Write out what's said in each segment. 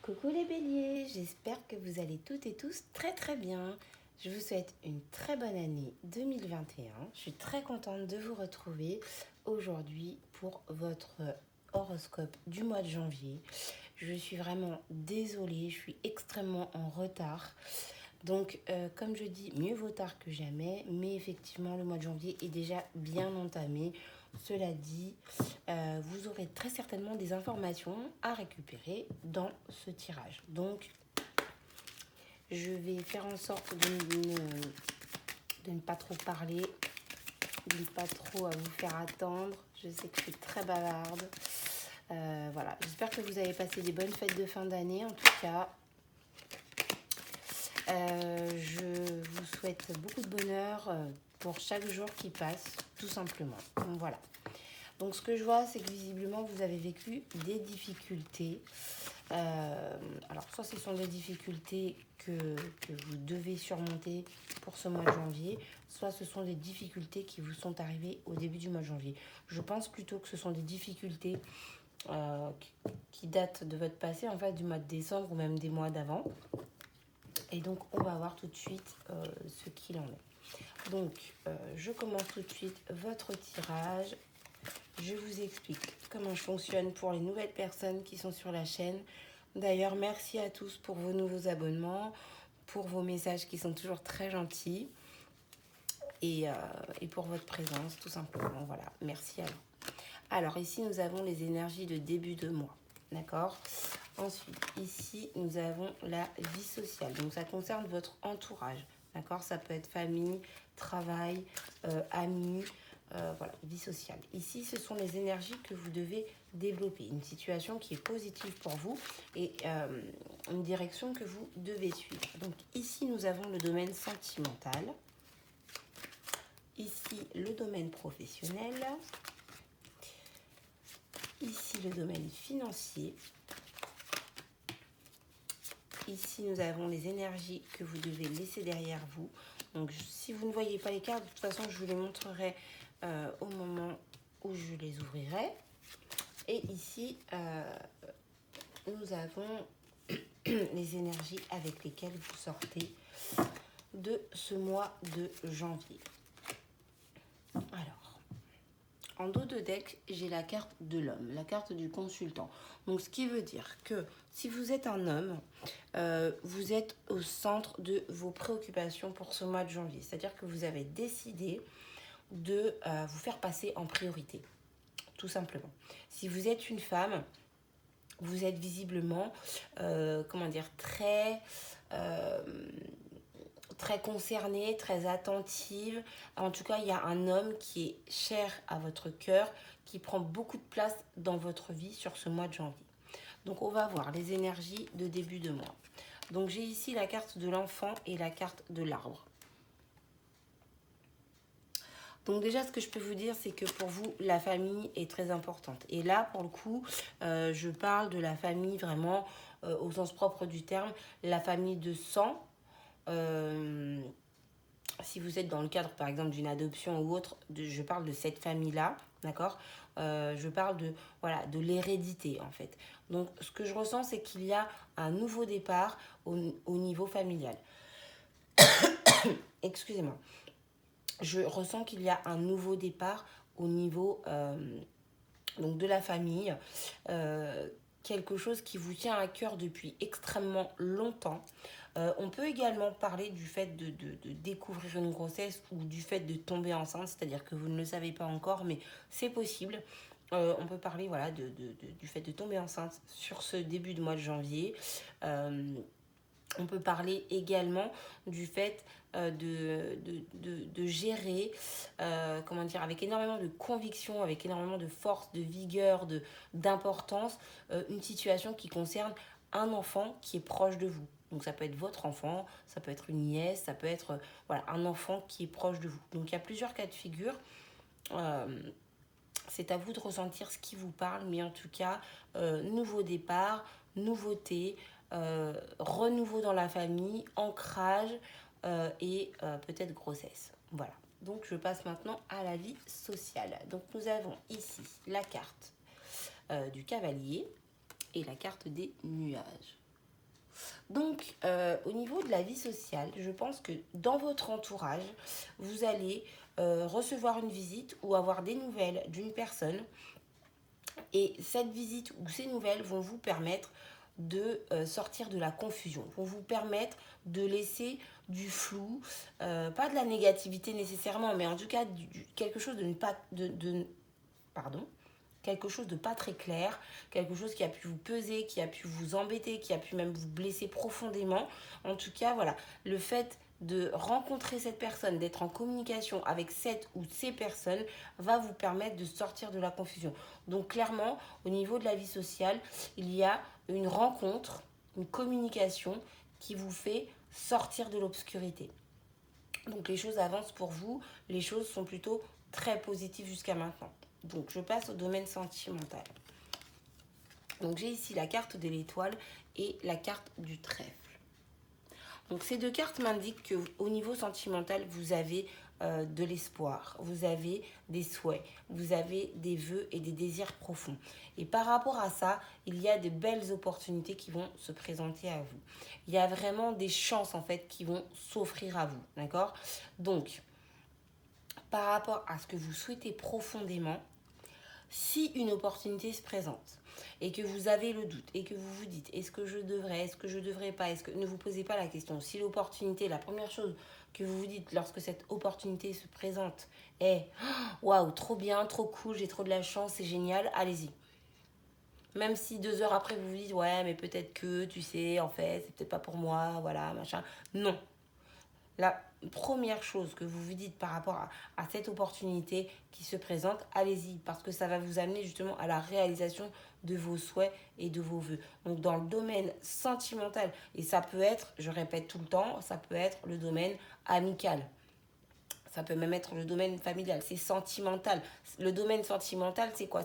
Coucou les béliers, j'espère que vous allez toutes et tous très très bien. Je vous souhaite une très bonne année 2021. Je suis très contente de vous retrouver aujourd'hui pour votre horoscope du mois de janvier. Je suis vraiment désolée, je suis extrêmement en retard. Donc, comme je dis, mieux vaut tard que jamais, mais effectivement, le mois de janvier est déjà bien entamé. Cela dit, vous aurez très certainement des informations à récupérer dans ce tirage. Donc, je vais faire en sorte de ne pas trop parler, de ne pas trop vous faire attendre. Je sais que je suis très bavarde. Voilà, j'espère que vous avez passé des bonnes fêtes de fin d'année, en tout cas. Je vous souhaite beaucoup de bonheur pour chaque jour qui passe, tout simplement. Donc voilà. Donc ce que je vois, c'est que visiblement, vous avez vécu des difficultés. Alors, soit ce sont des difficultés que vous devez surmonter pour ce mois de janvier, soit ce sont des difficultés qui vous sont arrivées au début du mois de janvier. Je pense plutôt que ce sont des difficultés qui datent de votre passé, en fait, du mois de décembre ou même des mois d'avant. Et donc, on va voir tout de suite ce qu'il en est. Donc, je commence tout de suite votre tirage. Je vous explique comment je fonctionne pour les nouvelles personnes qui sont sur la chaîne. D'ailleurs, merci à tous pour vos nouveaux abonnements, pour vos messages qui sont toujours très gentils et pour votre présence, tout simplement. Voilà, merci à vous. Alors, ici, nous avons les énergies de début de mois. D'accord ? Ensuite, ici, nous avons la vie sociale. Donc, ça concerne votre entourage. D'accord ? Ça peut être famille, travail, amis, voilà, vie sociale. Ici, ce sont les énergies que vous devez développer. Une situation qui est positive pour vous et une direction que vous devez suivre. Donc, ici, nous avons le domaine sentimental. Ici, le domaine professionnel. Ici, le domaine financier. Ici, nous avons les énergies que vous devez laisser derrière vous. Donc, si vous ne voyez pas les cartes, de toute façon, je vous les montrerai au moment où je les ouvrirai. Et ici, nous avons les énergies avec lesquelles vous sortez de ce mois de janvier. Alors, en dos de deck, j'ai la carte de l'homme, la carte du consultant. Donc, ce qui veut dire que si vous êtes un homme, vous êtes au centre de vos préoccupations pour ce mois de janvier. C'est-à-dire que vous avez décidé de vous faire passer en priorité, tout simplement. Si vous êtes une femme, vous êtes visiblement, très concernée, très attentive. En tout cas, il y a un homme qui est cher à votre cœur, qui prend beaucoup de place dans votre vie sur ce mois de janvier. Donc, on va voir les énergies de début de mois. Donc, j'ai ici la carte de l'enfant et la carte de l'arbre. Donc déjà, ce que je peux vous dire, c'est que pour vous, la famille est très importante. Et là, pour le coup, je parle de la famille vraiment au sens propre du terme, la famille de sang. Si vous êtes dans le cadre, par exemple, d'une adoption ou autre, je parle de cette famille-là, d'accord ? Je parle de l'hérédité, en fait. Donc, ce que je ressens, c'est qu'il y a un nouveau départ au niveau familial. Excusez-moi. Je ressens qu'il y a un nouveau départ au niveau donc de la famille. Quelque chose qui vous tient à cœur depuis extrêmement longtemps. On peut également parler du fait de découvrir une grossesse ou du fait de tomber enceinte, c'est-à-dire que vous ne le savez pas encore, mais c'est possible. On peut parler voilà, du fait de tomber enceinte sur ce début de mois de janvier. On peut parler également du fait de gérer, avec énormément de conviction, avec énormément de force, de vigueur, d'importance, une situation qui concerne un enfant qui est proche de vous. Donc ça peut être votre enfant, ça peut être une nièce, ça peut être un enfant qui est proche de vous. Donc il y a plusieurs cas de figure. C'est à vous de ressentir ce qui vous parle, mais en tout cas, nouveau départ, nouveauté, renouveau dans la famille, ancrage et peut-être grossesse. Voilà. Donc je passe maintenant à la vie sociale. Donc nous avons ici la carte du cavalier et la carte des nuages. Donc, au niveau de la vie sociale, je pense que dans votre entourage, vous allez recevoir une visite ou avoir des nouvelles d'une personne. Et cette visite ou ces nouvelles vont vous permettre de sortir de la confusion, vont vous permettre de laisser du flou, pas de la négativité nécessairement, mais en tout cas quelque chose de ne pas, pardon, quelque chose de pas très clair, quelque chose qui a pu vous peser, qui a pu vous embêter, qui a pu même vous blesser profondément. En tout cas, voilà, le fait de rencontrer cette personne, d'être en communication avec cette ou ces personnes, va vous permettre de sortir de la confusion. Donc clairement, au niveau de la vie sociale, il y a une rencontre, une communication qui vous fait sortir de l'obscurité. Donc les choses avancent pour vous, les choses sont plutôt très positives jusqu'à maintenant. Donc je passe au domaine sentimental. Donc j'ai ici la carte de l'étoile et la carte du trèfle. Donc ces deux cartes m'indiquent qu'au niveau sentimental, vous avez de l'espoir, vous avez des souhaits, vous avez des vœux et des désirs profonds. Et par rapport à ça, il y a de belles opportunités qui vont se présenter à vous. Il y a vraiment des chances en fait qui vont s'offrir à vous, d'accord? Donc, par rapport à ce que vous souhaitez profondément, si une opportunité se présente et que vous avez le doute et que vous vous dites est-ce que je devrais, est-ce que je devrais pas, ne vous posez pas la question. Si l'opportunité, la première chose que vous vous dites lorsque cette opportunité se présente est waouh, trop bien, trop cool, j'ai trop de la chance, c'est génial, allez-y. Même si 2 heures après vous vous dites ouais mais peut-être que tu sais en fait c'est peut-être pas pour moi, voilà machin. Non, la première chose que vous vous dites par rapport à cette opportunité qui se présente, allez-y, parce que ça va vous amener justement à la réalisation de vos souhaits et de vos vœux. Donc dans le domaine sentimental, et ça peut être, je répète tout le temps, ça peut être le domaine amical. Ça peut même être le domaine familial, c'est sentimental. Le domaine sentimental, c'est quoi?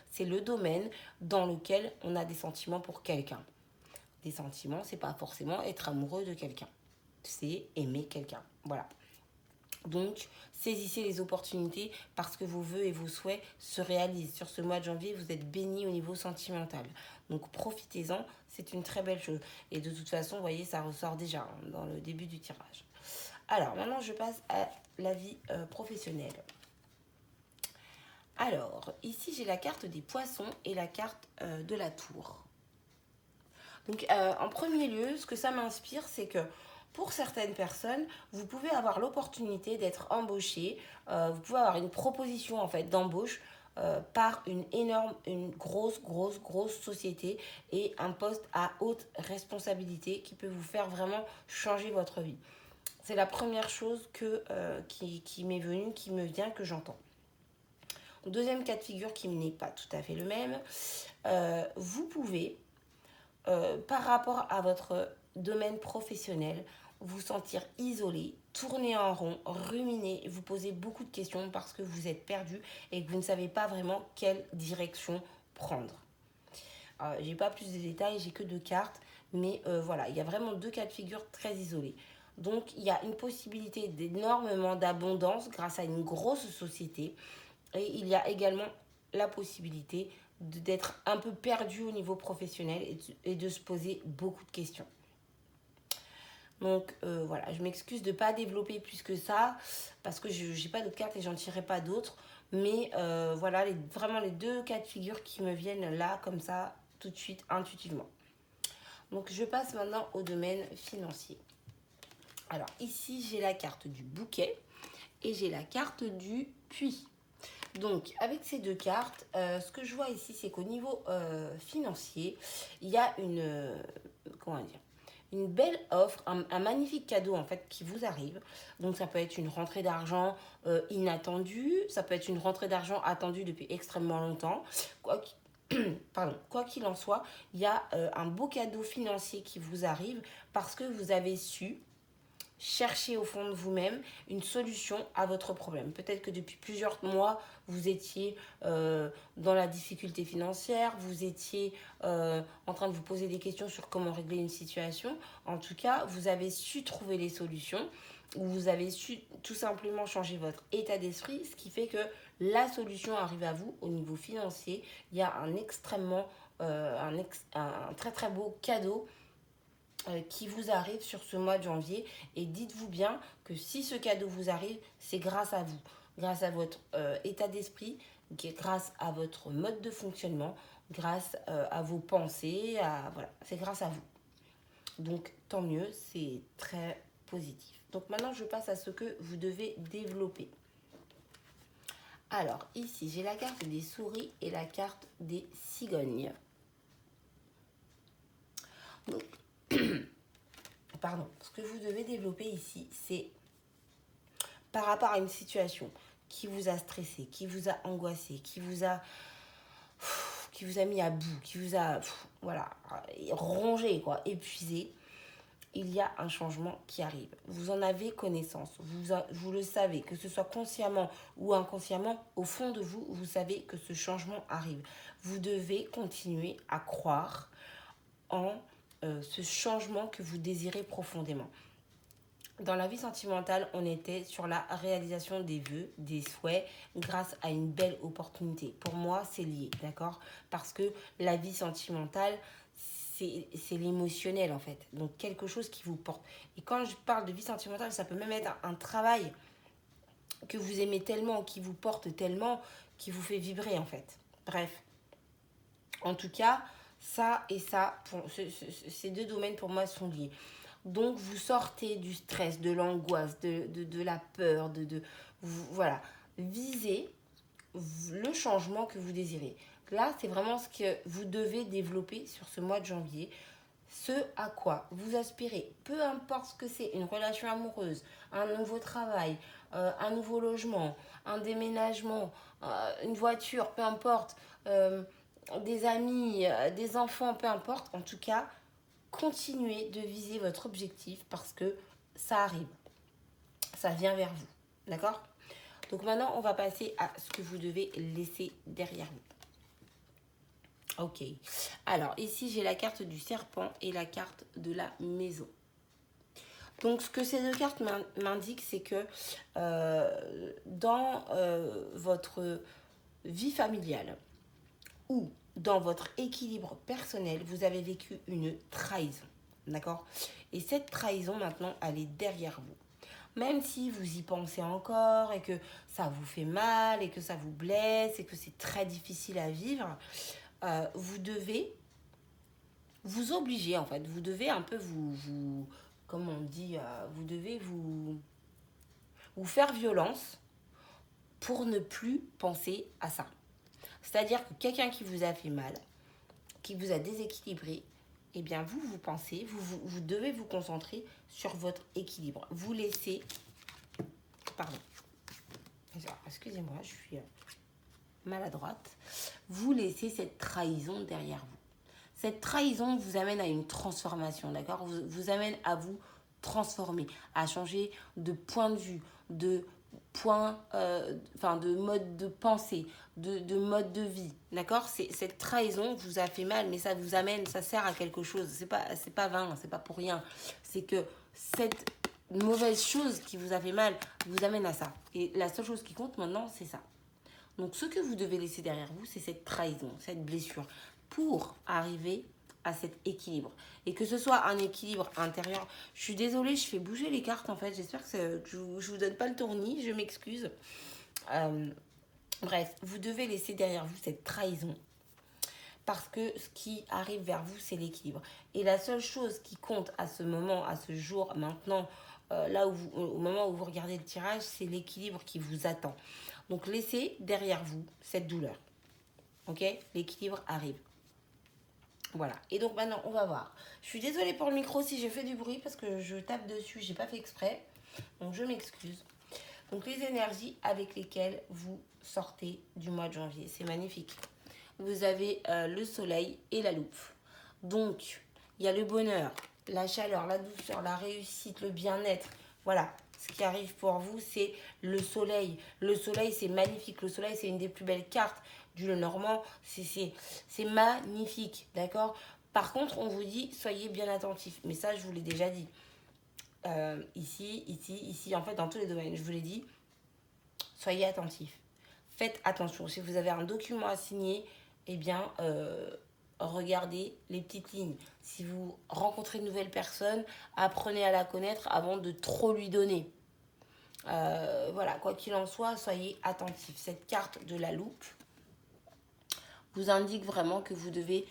C'est le domaine dans lequel on a des sentiments pour quelqu'un. Des sentiments, c'est pas forcément être amoureux de quelqu'un. C'est aimer quelqu'un. Voilà. Donc, saisissez les opportunités parce que vos vœux et vos souhaits se réalisent. Sur ce mois de janvier, vous êtes bénis au niveau sentimental. Donc, profitez-en, c'est une très belle chose. Et de toute façon, vous voyez, ça ressort déjà dans le début du tirage. Alors, maintenant, je passe à la vie professionnelle. Alors, ici, j'ai la carte des poissons et la carte de la tour. Donc, en premier lieu, ce que ça m'inspire, c'est que pour certaines personnes, vous pouvez avoir l'opportunité d'être embauché. Vous pouvez avoir une proposition en fait d'embauche par une grosse société et un poste à haute responsabilité qui peut vous faire vraiment changer votre vie. C'est la première chose qui m'est venue, qui me vient, que j'entends. Deuxième cas de figure qui n'est pas tout à fait le même, vous pouvez par rapport à votre domaine professionnel, vous sentir isolé, tourner en rond, ruminer, vous poser beaucoup de questions parce que vous êtes perdu et que vous ne savez pas vraiment quelle direction prendre. J'ai pas plus de détails, j'ai que 2 cartes, mais voilà, il y a vraiment 2 cas de figure très isolés. Donc il y a une possibilité d'énormément d'abondance grâce à une grosse société et il y a également la possibilité d'être un peu perdu au niveau professionnel et de se poser beaucoup de questions. Donc voilà, je m'excuse de ne pas développer plus que ça parce que je n'ai pas d'autres cartes et j'en tirerai pas d'autres. Mais voilà, vraiment les 2 cas de figure qui me viennent là comme ça tout de suite intuitivement. Donc je passe maintenant au domaine financier. Alors ici j'ai la carte du bouquet et j'ai la carte du puits. Donc, avec ces 2 cartes, ce que je vois ici, c'est qu'au niveau financier, il y a une belle offre, un magnifique cadeau en fait qui vous arrive. Donc, ça peut être une rentrée d'argent inattendue, ça peut être une rentrée d'argent attendue depuis extrêmement longtemps. Quoi qu'il en soit, il y a un beau cadeau financier qui vous arrive parce que vous avez su chercher au fond de vous-même une solution à votre problème. Peut-être que depuis plusieurs mois, vous étiez dans la difficulté financière, vous étiez en train de vous poser des questions sur comment régler une situation. En tout cas, vous avez su trouver les solutions, ou vous avez su tout simplement changer votre état d'esprit, ce qui fait que la solution arrive à vous au niveau financier. Il y a un très très beau cadeau qui vous arrive sur ce mois de janvier. Et dites-vous bien que si ce cadeau vous arrive, c'est grâce à vous, grâce à votre état d'esprit, grâce à votre mode de fonctionnement, grâce à vos pensées, voilà, c'est grâce à vous. Donc tant mieux, c'est très positif. Donc maintenant, je passe à ce que vous devez développer. Alors ici, j'ai la carte des souris et la carte des cigognes. Donc, pardon, ce que vous devez développer ici, c'est par rapport à une situation qui vous a stressé, qui vous a angoissé, qui vous a mis à bout, qui vous a voilà, rongé, quoi, épuisé. Il y a un changement qui arrive. Vous en avez connaissance, vous le savez, que ce soit consciemment ou inconsciemment, au fond de vous, vous savez que ce changement arrive. Vous devez continuer à croire en ce changement que vous désirez profondément. Dans la vie sentimentale, on était sur la réalisation des vœux, des souhaits, grâce à une belle opportunité. Pour moi, c'est lié, d'accord? Parce que la vie sentimentale, c'est l'émotionnel, en fait. Donc, quelque chose qui vous porte. Et quand je parle de vie sentimentale, ça peut même être un travail que vous aimez tellement, qui vous porte tellement, qui vous fait vibrer, en fait. Bref. En tout cas, ça et ça, ces deux domaines, pour moi, sont liés. Donc, vous sortez du stress, de l'angoisse, de la peur, voilà. Visez le changement que vous désirez. Là, c'est vraiment ce que vous devez développer sur ce mois de janvier. Ce à quoi vous aspirez, peu importe ce que c'est, une relation amoureuse, un nouveau travail, un nouveau logement, un déménagement, une voiture, peu importe, des amis, des enfants, peu importe. En tout cas, continuez de viser votre objectif parce que ça arrive. Ça vient vers vous. D'accord? Donc maintenant, on va passer à ce que vous devez laisser derrière vous. Ok. Alors, ici, j'ai la carte du serpent et la carte de la maison. Donc, ce que ces deux cartes m'indiquent, c'est que dans votre vie familiale ou dans votre équilibre personnel, vous avez vécu une trahison. D'accord? Et cette trahison, maintenant, elle est derrière vous. Même si vous y pensez encore et que ça vous fait mal et que ça vous blesse et que c'est très difficile à vivre, vous devez vous obliger, en fait. Vous devez un peu comment on dit, vous devez vous faire violence pour ne plus penser à ça. C'est-à-dire que quelqu'un qui vous a fait mal, qui vous a déséquilibré, eh bien vous pensez, vous devez vous concentrer sur votre équilibre. Vous laissez, pardon, excusez-moi, je suis maladroite. Vous laissez cette trahison derrière vous. Cette trahison vous amène à une transformation, d'accord? Vous amène à vous transformer, à changer de point de vue, de de mode de pensée, de mode de vie, d'accord? Cette trahison vous a fait mal, mais ça vous amène, ça sert à quelque chose. C'est pas vain, c'est pas pour rien. C'est que cette mauvaise chose qui vous a fait mal vous amène à ça. Et la seule chose qui compte maintenant, c'est ça. Donc ce que vous devez laisser derrière vous, c'est cette trahison, cette blessure, pour arriver à cet équilibre. Et que ce soit un équilibre intérieur. Je suis désolée, je fais bouger les cartes en fait. J'espère que je vous donne pas le tournis, je m'excuse. Bref, vous devez laisser derrière vous cette trahison. Parce que ce qui arrive vers vous, c'est l'équilibre. Et la seule chose qui compte à ce moment, à ce jour, maintenant, là où au moment où vous regardez le tirage, c'est l'équilibre qui vous attend. Donc laissez derrière vous cette douleur. Ok? L'équilibre arrive. Voilà. Et donc maintenant, on va voir. Je suis désolée pour le micro si j'ai fait du bruit parce que je tape dessus, j'ai pas fait exprès. Donc je m'excuse. Donc les énergies avec lesquelles vous sortez du mois de janvier, c'est magnifique. Vous avez le soleil et la loupe. Donc, il y a le bonheur, la chaleur, la douceur, la réussite, le bien-être. Voilà, ce qui arrive pour vous, c'est le soleil. Le soleil, c'est magnifique. Le soleil, c'est une des plus belles cartes du Lenormand. C'est magnifique, d'accord? Par contre, on vous dit, soyez bien attentifs. Mais ça, je vous l'ai déjà dit. Ici, en fait, dans tous les domaines, je vous l'ai dit, soyez attentifs. Faites attention. Si vous avez un document à signer, eh bien, regardez les petites lignes. Si vous rencontrez une nouvelle personne, apprenez à la connaître avant de trop lui donner. Voilà, quoi qu'il en soit, soyez attentifs. Cette carte de la loupe vous indique vraiment que vous devez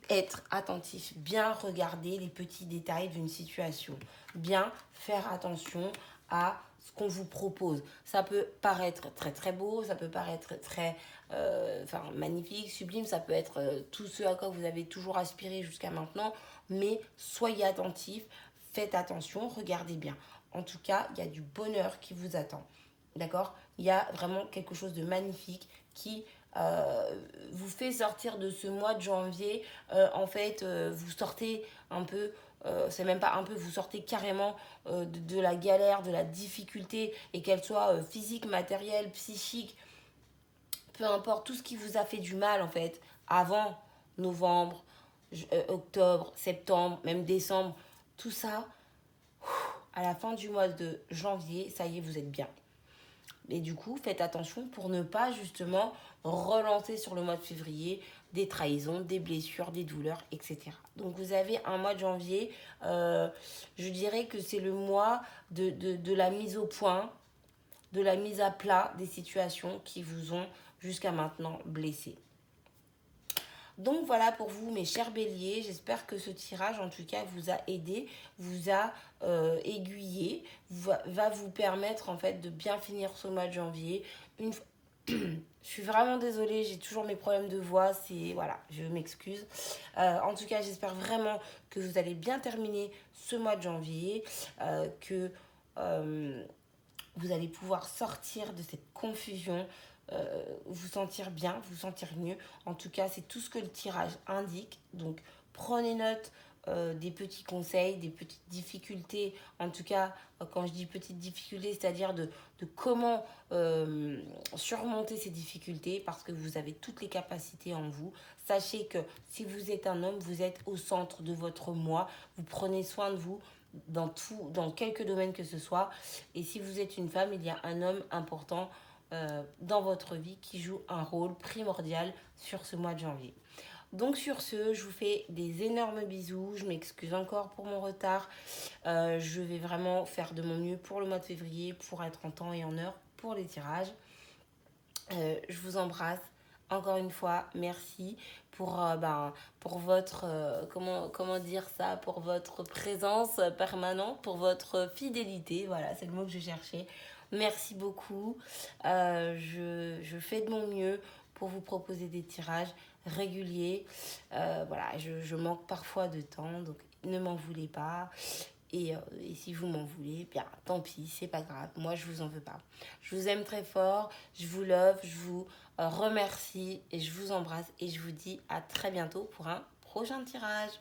être attentif, bien regarder les petits détails d'une situation, bien faire attention à ce qu'on vous propose. Ça peut paraître très très beau, ça peut paraître très magnifique, sublime, ça peut être tout ce à quoi vous avez toujours aspiré jusqu'à maintenant, mais soyez attentif, faites attention, regardez bien. En tout cas, il y a du bonheur qui vous attend. D'accord? Il y a vraiment quelque chose de magnifique qui vous fait sortir de ce mois de janvier. Vous sortez un peu, c'est même pas un peu, vous sortez carrément de la galère, de la difficulté, et qu'elle soit physique, matérielle, psychique, peu importe, tout ce qui vous a fait du mal en fait, avant novembre, octobre, septembre, même décembre, tout ça, à la fin du mois de janvier, ça y est, vous êtes bien. Et du coup, faites attention pour ne pas justement relancer sur le mois de février des trahisons, des blessures, des douleurs, etc. Donc vous avez un mois de janvier, je dirais que c'est le mois de la mise au point, de la mise à plat des situations qui vous ont jusqu'à maintenant blessé. Donc voilà pour vous mes chers béliers, j'espère que ce tirage en tout cas vous a aidé, vous a aiguillé, va vous permettre en fait de bien finir ce mois de janvier. Je suis vraiment désolée, j'ai toujours mes problèmes de voix, voilà, je m'excuse. En tout cas, j'espère vraiment que vous allez bien terminer ce mois de janvier, que vous allez pouvoir sortir de cette confusion, vous sentir bien, vous sentir mieux. En tout cas, c'est tout ce que le tirage indique. Donc, prenez note des petits conseils, des petites difficultés. En tout cas, quand je dis petites difficultés, c'est-à-dire de comment surmonter ces difficultés, parce que vous avez toutes les capacités en vous. Sachez que si vous êtes un homme, vous êtes au centre de votre moi. Vous prenez soin de vous dans quelques domaines que ce soit. Et si vous êtes une femme, il y a un homme important dans votre vie qui joue un rôle primordial sur ce mois de janvier. Donc sur ce, je vous fais des énormes bisous. Je m'excuse encore pour mon retard. Je vais vraiment faire de mon mieux pour le mois de février, pour être en temps et en heure pour les tirages. Je vous embrasse. Encore une fois, merci pour votre, comment dire ça, pour votre présence permanente, pour votre fidélité. Voilà, c'est le mot que je cherchais. Merci beaucoup. Je fais de mon mieux pour vous proposer des tirages réguliers. Voilà, je manque parfois de temps, donc ne m'en voulez pas. Et si vous m'en voulez, bien tant pis, c'est pas grave. Moi, je vous en veux pas. Je vous aime très fort, je vous love, je vous remercie et je vous embrasse. Et je vous dis à très bientôt pour un prochain tirage.